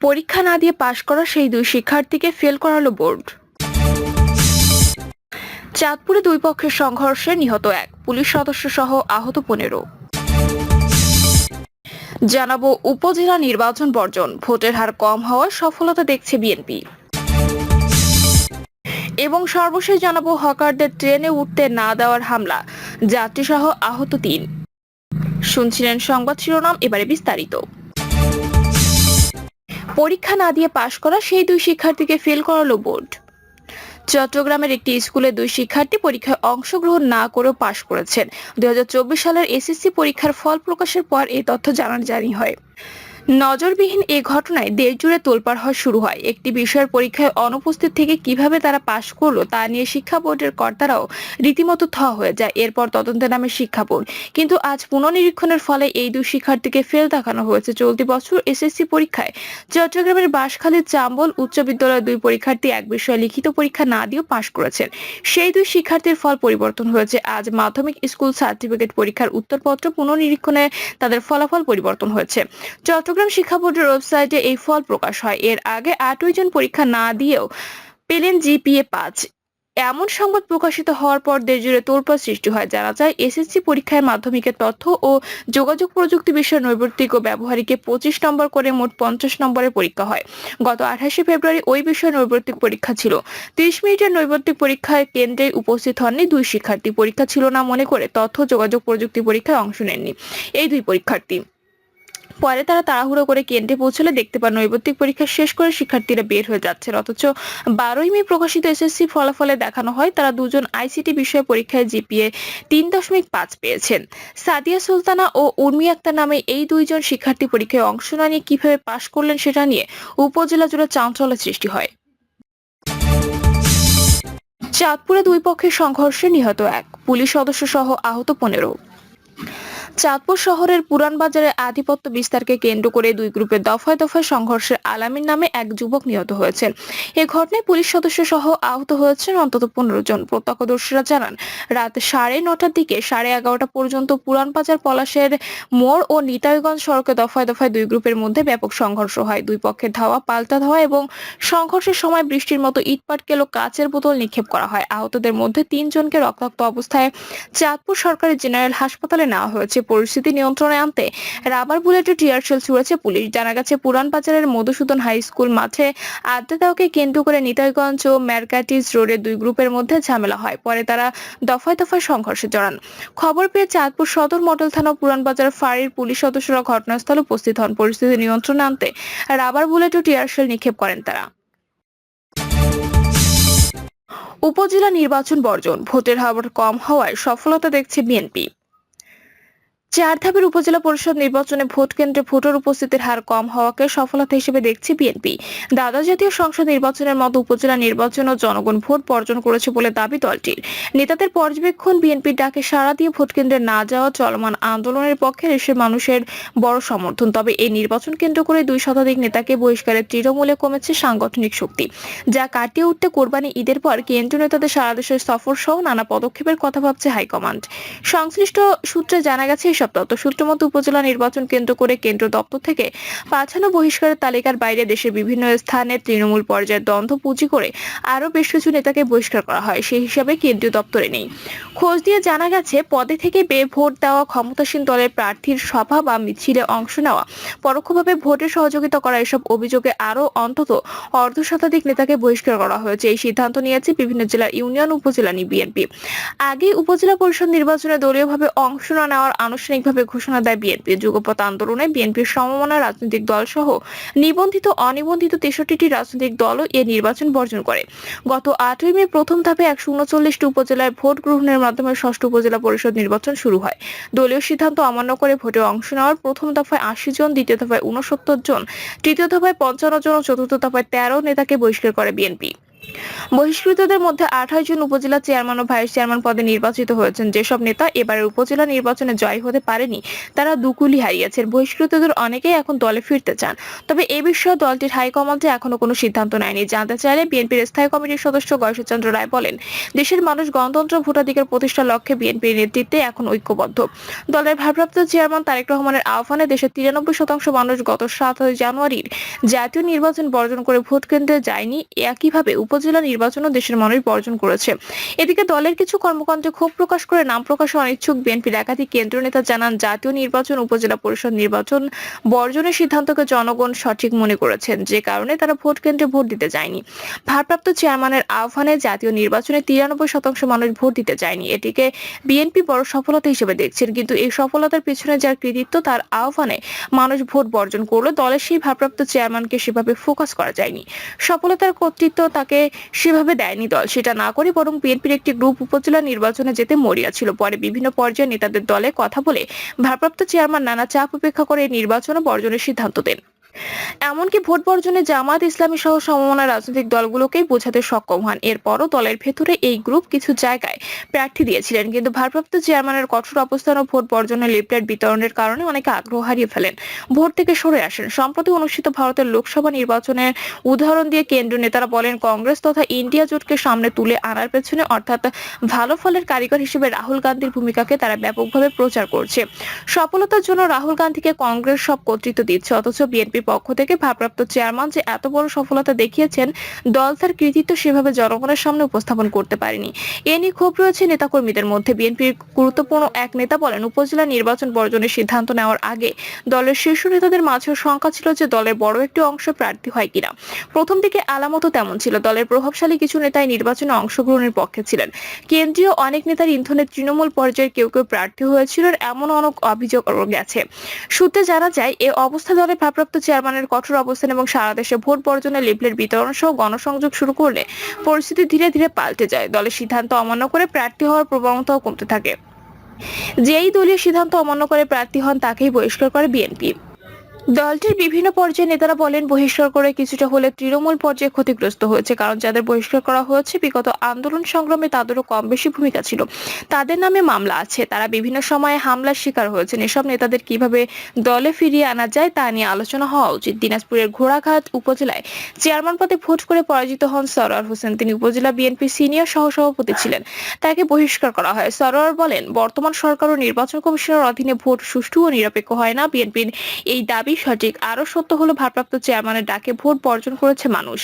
পরীক্ষা না দিয়ে পাশ করা সেই দুই শিক্ষার্থীকে ফেল করালো বোর্ড। চাঁদপুরে দুই পক্ষের সংঘর্ষে নিহত এক, পুলিশ সদস্য সহ আহত 15। জানাবো উপজেলা নির্বাচন বর্জন, ভোটের হার কম হওয়ার সফলতা দেখছে বিএনপি। এবং সর্বশেষ জানাবো হকারদের ট্রেনে উঠতে না দেওয়ার হামলা, যাত্রীসহ আহত 3। শুনছিলেন সংবাদ শিরোনাম, এবারে বিস্তারিত। পরীক্ষা না দিয়ে পাশ করা সেই দুই শিক্ষার্থীকে ফেল করালো বোর্ড। চট্টগ্রামের একটি স্কুলে দুই শিক্ষার্থী পরীক্ষায় অংশগ্রহণ না করেও পাশ করেছেন। 2024 সালের এসএসসি পরীক্ষার ফল প্রকাশের পর এই তথ্য জানাজানি হয়। নজরবিহীন এ ঘটনায় দেশজুড়ে তোলপাড় হওয়া শুরু হয়। একটি বিষয়ের পরীক্ষায় অনুপস্থিত থেকে কিভাবে তারা পাশ করলো তা নিয়ে শিক্ষা বোর্ডের কর্তারাও রীতিমতো হয়ে যায়। এরপর তদন্তের নামে শিক্ষা বোর্ড, কিন্তু আজ পুনঃনিরীক্ষণের ফলে এই দুই শিক্ষার্থীকে ফেল দেখানো হয়েছে। চলতি বছর এসএসসি পরীক্ষায় চট্টগ্রামের বাঁশখালীর চাম্বল উচ্চ বিদ্যালয়ের দুই পরীক্ষার্থী এক বিষয়ে লিখিত পরীক্ষা না দিয়েও পাশ করেছেন। সেই দুই শিক্ষার্থীর ফল পরিবর্তন হয়েছে। আজ মাধ্যমিক স্কুল সার্টিফিকেট পরীক্ষার উত্তরপত্র পুনঃনিরীক্ষণে তাদের ফলাফল পরিবর্তন হয়েছে। চট্টগ্রাম শিক্ষা বোর্ডের ওয়েবসাইটে এই ফল প্রকাশ হয়। এর আগে 8 জন পরীক্ষা না দিয়েও পেলেন জিপিএ 5। এমন সংবাদ প্রকাশিত হওয়ার পর দেশজুড়ে তোলপাড় সৃষ্টি হয়। জানা যায়, এসএসসি পরীক্ষায় মাধ্যমিকের তথ্য ও যোগাযোগ প্রযুক্তি বিষয়ে নৈর্ব্যক্তিক ও ব্যবহারিকে 25 নম্বর করে মোট 50 নম্বরের পরীক্ষা হয়। গত 28 ফেব্রুয়ারি ওই বিষয়ে নৈর্ব্যক্তিক পরীক্ষা ছিল। 30 মিনিটের নৈর্ব্যক্তিক পরীক্ষায় কেন্দ্রে উপস্থিত হননি দুই শিক্ষার্থী। পরীক্ষা ছিল না মনে করে তথ্য যোগাযোগ প্রযুক্তি পরীক্ষায় অংশ নেননি এই দুই পরীক্ষার্থী। পরে তারা তাড়াহুড়ো করে কেন্দ্রে পৌঁছলে দেখতে পান নৈর্ব্যক্তিক পরীক্ষা শেষ করে শিক্ষার্থীরা বের হয়ে যাচ্ছেন। অথচ 12 মে প্রকাশিত এসএসসি ফলাফলে দেখানো হয় তারা দুজন আইসিটি বিষয়ে পরীক্ষায় জিপিএ 3.5 পেয়েছেন। সাদিয়া সুলতানা ও উর্মি আক্তার নামে এই দুইজন শিক্ষার্থী পরীক্ষায় অংশ না নিয়ে কিভাবে পাশ করলেন সেটা নিয়ে উপজেলা জুড়ে চাঞ্চল্যের সৃষ্টি হয়। চাঁদপুরে দুই পক্ষের সংঘর্ষে নিহত এক, পুলিশ সদস্য সহ আহত 15। চাঁদপুর শহরের পুরান বাজারে আধিপত্য বিস্তারকে কেন্দ্র করে দুই গ্রুপের দফায় দফায় সংঘর্ষে আলামিন নামে এক যুবক নিহত হয়েছেন। এ ঘটনায় পুলিশ সদস্য সহ আহত হয়েছেন অন্তত 15 জন। প্রত্যক্ষদর্শীরা জানান, রাত 9:30টার দিকে 11:30 পর্যন্ত পুরান বাজার পলাশের মোড় ও নিতাইগঞ্জ সড়কে দফায় দফায় দুই গ্রুপের মধ্যে ব্যাপক সংঘর্ষ হয়। দুই পক্ষের ধাওয়া পাল্টা ধাওয়া এবং সংঘর্ষের সময় বৃষ্টির মতো ইটপাটকেল ও কাচের বোতল নিক্ষেপ করা হয়। আহতদের মধ্যে 3 জনকে রক্তাক্ত অবস্থায় চাঁদপুর সরকারি জেনারেল হাসপাতালে নেওয়া হয়েছে। পরিস্থিতি নিয়ন্ত্রণে আনতে রাবার বুলেট ও টিয়ার শেল ছুড়েছে পুলিশ। জানা গেছে, পুরান বাজারের মধুসূদন হাই স্কুল মাঠে আড্ডা দেওয়াকে কেন্দ্র করে নিতাইগঞ্জ ও ম্যারকাটিজ রোডের দুই গ্রুপের মধ্যে ঝামেলা হয়। পরে তারা দফায় দফায় সংঘর্ষে জড়ান। খবর পেয়ে চাঁদপুর সদর মডেল থানা পুরান বাজার ফাঁড়ির পুলিশ সদস্যরা ঘটনাস্থলে উপস্থিত হন। পরিস্থিতি নিয়ন্ত্রণে আনতে রাবার বুলেট ও টিয়ার শেল নিক্ষেপ করেন তারা। উপজেলা নির্বাচন বর্জন, ভোটের হার কম হওয়ায় সফলতা দেখছে বিএনপি। 4 ধাপের উপজেলা পরিষদ নির্বাচনে ভোট কেন্দ্রে ভোটার উপস্থিতির হার কম হওয়াকে সফলতা হিসেবে দেখছে বিএনপি। দ্বাদশ জাতীয় সংসদ নির্বাচনের মতো উপজেলা নির্বাচনেও জনগণ ভোট বর্জন করেছে বলে দাবি দলটির। নেতাদের পর্যবেক্ষণ, বিএনপির ডাকে সাড়া দিয়ে ভোট কেন্দ্রে না যাওয়া চলমান আন্দোলনের পক্ষে দেশের মানুষের বড় সমর্থন। তবে এই নির্বাচন কেন্দ্র করে 2 শতাধিক নেতাকে বহিষ্কারের তৃণমূলে কমেছে সাংগঠনিক শক্তি, যা কাটিয়ে উঠতে কোরবানি ঈদের পর কেন্দ্রীয় নেতাদের সারা দেশের সফর সহ নানা পদক্ষেপের কথা ভাবছে হাইকমান্ড। সংশ্লিষ্ট সূত্রে জানা গেছে, এসব তথ্য সূত্র মতো উপজেলা নির্বাচন কেন্দ্র করে কেন্দ্র দপ্তর থেকে পাঠানো বহিষ্কারের তালিকার বাইরে দেশের বিভিন্ন স্থানে তৃণমূল পর্যায়ে দ্বন্দ্ব পুঁজি করে আরো বেশ কিছু নেতাকে বহিষ্কার করা হয়। সেই হিসাবে কেন্দ্রীয় দপ্তরে নেই। খোঁজ দিয়ে জানা গেছে, পদে থেকে ভোট দেওয়া, ক্ষমতাসীন দলের প্রার্থীর সভা বা মিছিলে অংশ নেওয়া, পরোক্ষভাবে ভোটে সহযোগিতা করা, এসব অভিযোগে আরো অন্তত অর্ধশতাধিক নেতাকে বহিষ্কার করা হয়েছে। এই সিদ্ধান্ত নিয়েছে বিভিন্ন জেলার ইউনিয়ন উপজেলা বিএনপি। আগে উপজেলা পরিষদ নির্বাচনে দলীয়ভাবে অংশ না নেওয়ার আনুষ্ঠানিকভাবে ঘোষণা দেয় বিএনপি। যুগপৎ আন্দোলনে বিএনপির সমমনা রাজনৈতিক দল সহ নিবন্ধিত অনিবন্ধিত 63টি রাজনৈতিক দলও এ নির্বাচন বর্জন করে। গত 8 মে প্রথম ধাপে 139টি উপজেলায় ভোট গ্রহণের মাধ্যমে ষষ্ঠ উপজেলা পরিষদ নির্বাচন শুরু হয়। দলীয় সিদ্ধান্ত অমান্য করে ভোটে অংশ নেওয়ার প্রথম দফায় 80 জন, দ্বিতীয় দফায় 69 জন, তৃতীয় দফায় 55 জন ও চতুর্থ দফায় 13 নেতাকে বহিষ্কার করে বিএনপি। বহিষ্কৃতদের মধ্যে 28 জন উপজেলা চেয়ারম্যান ও ভাইস চেয়ারম্যান পদে নির্বাচিত হয়েছেন। যেসব নেতা এবারের উপজেলা নির্বাচনে জয়ী হতে পারেনি তারা দুকুলি হারিয়েছেন। বহিষ্কৃতদের অনেকেই এখন দলে ফিরতে চান, তবে এ বিষয়ে দলটির হাইকমান্ডে এখনো কোনো সিদ্ধান্ত নেয়নি। জানতে চাইলে বিএনপির স্থায়ী কমিটির সদস্য গয়েশ্বরচন্দ্র রায় বলেন, দেশের মানুষ গণতন্ত্র ভোটাধিকার প্রতিষ্ঠার লক্ষ্যে বিএনপির নেতৃত্বে এখন ঐক্যবদ্ধ। দলের ভারপ্রাপ্ত চেয়ারম্যান তারেক রহমানের আহ্বানে দেশের 93% মানুষ গত 7 জানুয়ারির জাতীয় নির্বাচন বর্জন করে ভোট কেন্দ্রে যায়নি। একইভাবে উপজেলা নির্বাচনও দেশের মানুষ বর্জন করেছে। এদিকে দলের কিছু কর্মকাণ্ডে ক্ষোভ প্রকাশ করে নাম প্রকাশে অনিচ্ছুক বিএনপির একাধিক কেন্দ্রীয় নেতা জানান, জাতীয় নির্বাচন উপজেলা পরিষদ নির্বাচন বর্জনের সিদ্ধান্তকে জনগণ সঠিক মনে করেছেন, যে কারণে তারা ভোট কেন্দ্রে ভোট দিতে যায়নি। ভারপ্রাপ্ত চেয়ারম্যানের আহ্বানে জাতীয় নির্বাচনে 93% মানুষ ভোট দিতে যায়নি। এটিকে বিএনপি বড় সফলতা হিসেবে দেখছেন, কিন্তু এই সফলতার পিছনে যার কৃতিত্ব, তার আহ্বানে মানুষ ভোট বর্জন করলো, দলের সেই ভারপ্রাপ্ত চেয়ারম্যানকে সেভাবে ফোকাস করা যায়নি। সফলতার কর্তৃত্ব তাকে সেভাবে দেয়নি দল, সেটা না করে বরং বিএনপির একটি গ্রুপ উপজেলা নির্বাচনে যেতে মরিয়া ছিল। পরে বিভিন্ন পর্যায়ে নেতাদের দলে কথা বলে ভারপ্রাপ্ত চেয়ারম্যান নানা চাপ উপেক্ষা করে নির্বাচনে বর্জনের সিদ্ধান্ত দেন। এমনকি ভোট বর্জনে জামাত ইসলামী সহ সমমনা রাজনৈতিক দলগুলোকেই বোঝাতে সক্ষম হন। এরপরও দলের ভেতরে এই গ্রুপ কিছু জায়গায় প্রার্থী দিয়েছিলেন, কিন্তু ভারপ্রাপ্ত চেয়ারম্যানের কঠোর অবস্থান ও ভোট বর্জনের লিফলেট বিতরণের কারণে অনেকে আগ্রহ হারিয়ে ফেলেন, ভোট থেকে সরে আসেন। সম্প্রতি অনুষ্ঠিত ভারতের লোকসভা নির্বাচনের উদাহরণ দিয়ে কেন্দ্রীয় নেতারা বলেন, কংগ্রেস তথা ইন্ডিয়া জোটকে সামনে তুলে আনার পেছনে অর্থাৎ ভালো ফলের কারিগর হিসেবে রাহুল গান্ধীর ভূমিকাকে তারা ব্যাপকভাবে প্রচার করছে। সফলতার জন্য রাহুল গান্ধীকে কংগ্রেস সব কর্তৃত্ব দিচ্ছে, অথচ বিএনপির পক্ষ থেকে ভারপ্রাপ্ত চেয়ারম্যান যে এত বড় সফলতা দেখিয়েছেন, দল তার কৃতিত্ব সেভাবে জনগণের সামনে উপস্থাপন করতে পারেনি। এ নিয়ে ক্ষোভ রয়েছে নেতাকর্মীদের মধ্যে। বিএনপির গুরুত্বপূর্ণ এক নেতা বলেন, উপজেলা নির্বাচন বর্জনের সিদ্ধান্ত নেওয়ার আগে দলের শীর্ষ নেতাদের মাঝেও শঙ্কা ছিল যে দলের বড় একটি অংশ প্রার্থী হয় কিনা। প্রথম দিকে আলামতও তেমন ছিল। দলের প্রভাবশালী কিছু নেতাই নির্বাচনে অংশগ্রহণের পক্ষে ছিলেন। কেন্দ্রীয় অনেক নেতার ইন্ধনে তৃণমূল পর্যায়ের কেউ কেউ প্রার্থী হয়েছিল, এমন অনেক অভিযোগ গেছে। সূত্রে জানা যায়, এ অবস্থা দলের ভারপ্রাপ্ত চেয়ারম্যানের কঠোর অবস্থান এবং সারা দেশে ভোট বর্জনের লিফলেট বিতরণ সহ গণসংযোগ শুরু করলে পরিস্থিতি ধীরে ধীরে পাল্টে যায়। দলের সিদ্ধান্ত অমান্য করে প্রার্থী হওয়ার প্রবণতাও কমতে থাকে। যেই দলীয় সিদ্ধান্ত অমান্য করে প্রার্থী হন তাকেই বহিষ্কার করে বিএনপি। দলটির বিভিন্ন পর্যায়ে নেতারা বলেন, বহিষ্কার করে কিছুটা হলে তৃণমূল পর্যায়ে ক্ষতিগ্রস্ত হয়েছে, কারণ যাদের বহিষ্কার করা হয়েছে বিগত আন্দোলন সংগ্রামে তাদেরও কম বেশি ভূমিকা ছিল, তাদের নামে মামলা আছে, তারা বিভিন্ন সময়ে হামলার শিকার হয়েছেন। এসব নেতাদের কিভাবে দলে ফিরিয়ে আনা যায় তা নিয়ে আলোচনা হওয়া উচিত। দিনাজপুরের ঘোড়াঘাট উপজেলায় চেয়ারম্যান পদে ভোট করে পরাজিত হন সরোয়ার হোসেন। তিনি উপজেলা বিএনপি সিনিয়র সহসভাপতি ছিলেন, তাকে বহিষ্কার করা হয়। সরোয়ার বলেন, বর্তমান সরকার ও নির্বাচন কমিশনের অধীনে ভোট সুষ্ঠু ও নিরপেক্ষ হয় না। বিএনপির এই দাবি সঠিক। আরো সত্য হলো, ভারপ্রাপ্ত চেয়ারম্যানের ডাকে ভোট বর্জন করেছে মানুষ।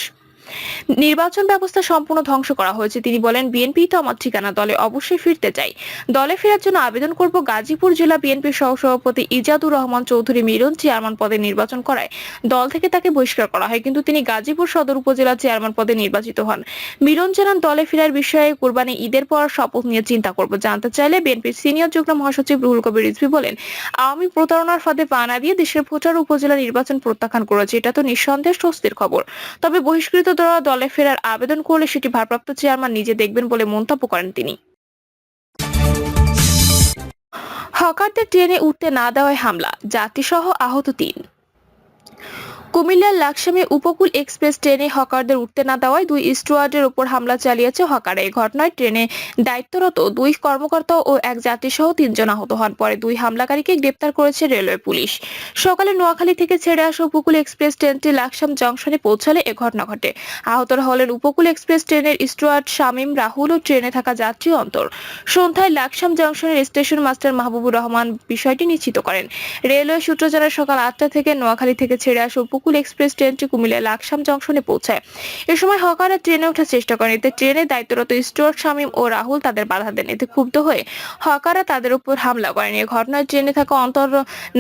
নির্বাচন ব্যবস্থা সম্পূর্ণ ধ্বংস করা হয়েছে। তিনি বলেন, বিএনপি তো আমার ঠিকানা, দলে অবশ্যই ফিরতে চাই। দলে ফেরার জন্য আবেদন করব। গাজীপুর জেলা বিএনপির সহসভাপতি ইজাদুর রহমান চৌধুরী মিলন চেয়ারম্যান পদে নির্বাচন করায় দল থেকে তাকে বহিষ্কার করা হয়, কিন্তু তিনি গাজীপুর সদর উপজেলা চেয়ারম্যান পদে নির্বাচিত হন। মিলন জানান, দলে ফেরার বিষয়ে কুরবানি ঈদের পর শপথ নিয়ে চিন্তা করব। জানতে চাইলে বিএনপির সিনিয়র যুগ্ম মহাসচিব রুহুল কবির রিজভী বলেন, আওয়ামী প্রতারণার ফাঁদে পা না দিয়ে দেশের ভোটার উপজেলা নির্বাচন প্রত্যাখ্যান করেছে, এটা তো নিঃসন্দেহে স্বস্তির খবর। তবে বহিষ্কৃত দলে ফেরার আবেদন করলে সেটি ভারপ্রাপ্ত চেয়ারম্যান নিজে দেখবেন বলে মন্তব্য করেন তিনি। হকারদের ট্রেনে উঠতে না দেওয়ায় হামলা, যাত্রীসহ আহত 3। কুমিল্লার লাকসামে উপকূল এক্সপ্রেস ট্রেনে হকারদের উঠতে না দেওয়ায় 2 স্টুয়ার্ডের উপর হামলা চালিয়েছে হকাররা। এই ঘটনায় ট্রেনে দায়িত্বরত 2 কর্মকর্তা ও এক যাত্রী সহ 3 জন আহত হন। পরে 2 হামলাকারীকে গ্রেপ্তার করেছে রেলওয়ে পুলিশ। সকালে নোয়াখালী থেকে ছেড়ে আসা উপকূল এক্সপ্রেস ট্রেনটি লাকসাম জংশনে পৌঁছালে এ ঘটনা ঘটে। আহতরা হলেন উপকূল এক্সপ্রেস ট্রেনের স্টুয়ার্ড শামীম, রাহুল ও ট্রেনে থাকা যাত্রী অন্তর। সন্ধ্যায় লাকসাম জংশনের স্টেশন মাস্টার মাহবুবুর রহমান বিষয়টি নিশ্চিত করেন। রেলওয়ে সূত্র জানায়, সকাল 8টা থেকে নোয়াখালী থেকে ছেড়ে আসা উপকূল এক্সপ্রেস ট্রেনটি কুমিল্লা লাকসাম জংশনে পৌঁছায়। এ সময় হকাররা ট্রেনে ওঠার চেষ্টা করেন। এতে ট্রেনে দায়িত্বরত স্টুয়ার্ড শামীম ও রাহুল তাদের বাধা দেন। এতে ক্ষুব্ধ হয়ে হকাররা তাদের উপর হামলা করেন। এই ঘটনায় ট্রেনে থাকা অন্তর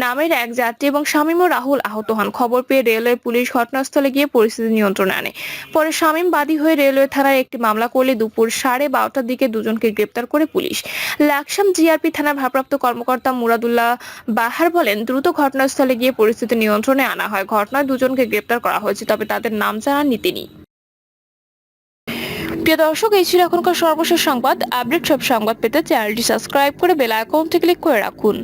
নামের এক যাত্রী এবং শামীম ও রাহুল আহত হন। খবর পেয়ে রেলওয়ে পুলিশ ঘটনাস্থলে গিয়ে পরিস্থিতি নিয়ন্ত্রণে আনে। পরে শামীম বাদী হয়ে রেলওয়ে থানায় একটি মামলা করলে দুপুর 12:30টার দিকে দুজনকে গ্রেপ্তার করে পুলিশ। লাকসাম জিআরপি থানার ভারপ্রাপ্ত কর্মকর্তা মুরাদুল্লাহ বাহার বলেন, দ্রুত ঘটনাস্থলে গিয়ে পরিস্থিতি নিয়ন্ত্রণে আনা হয়। ঘটনায় দুজনকে গ্রেপ্তার করা হয়েছে, তবে তাদের নাম জানাননি তিনি। প্রিয় দর্শক, এই ছিল এখনকার সর্বশেষ সংবাদ। আপডেট সব সংবাদ পেতে চ্যানেলটি সাবস্ক্রাইব করে বেল আইকনটি ক্লিক করে রাখুন।